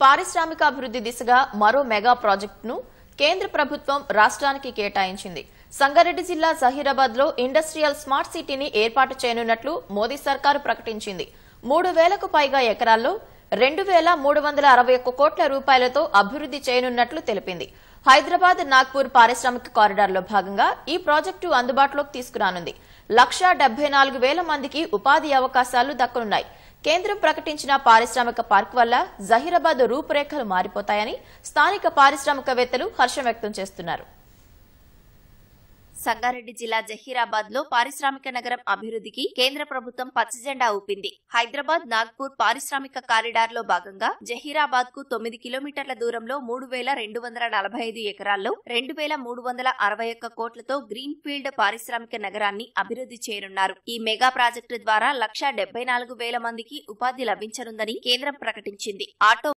పారిశ్రామికాభివృద్ధి దిశగా మరో మెగా ప్రాజెక్టును కేంద్ర ప్రభుత్వం రాష్ట్రానికి కేటాయించింది. సంగారెడ్డి జిల్లా జహీరాబాద్లో ఇండస్ట్రియల్ స్మార్ట్ సిటీని ఏర్పాటు చేయనున్నట్లు మోదీ సర్కారు ప్రకటించింది. 3000కు పైగా ఎకరాల్లో 2361 కోట్ల రూపాయలతో అభివృద్ధి చేయనున్నట్లు తెలిపింది. హైదరాబాద్ నాగ్పూర్ పారిశ్రామిక కారిడార్లో భాగంగా ఈ ప్రాజెక్టు అందుబాటులోకి తీసుకురానుంది. 174,000 మందికి ఉపాధి అవకాశాలు దక్కనున్నాయి. కేంద్రం ప్రకటించిన పారిశ్రామిక పార్క్ వల్ల జహీరాబాద్ రూపురేఖలు మారిపోతాయని స్థానిక పారిశ్రామికవేత్తలు హర్షం వ్యక్తం చేస్తున్నారు. సంగారెడ్డి జిల్లా జహీరాబాద్ లో పారిశ్రామిక నగరం అభివృద్ధికి కేంద్ర ప్రభుత్వం పచ్చజెండా ఊపింది. హైదరాబాద్ నాగ్పూర్ పారిశ్రామిక కారిడార్ లో భాగంగా జహీరాబాద్ కు 9 కిలోమీటర్ల దూరంలో 3,245 ఎకరాల్లో 2,361 కోట్లతో గ్రీన్ ఫీల్డ్ పారిశ్రామిక నగరాన్ని అభివృద్ధి చేయనున్నారు. ఈ మెగా ప్రాజెక్టు ద్వారా 174,000 మందికి ఉపాధి లభించనుందని కేంద్రం ప్రకటించింది. ఆటో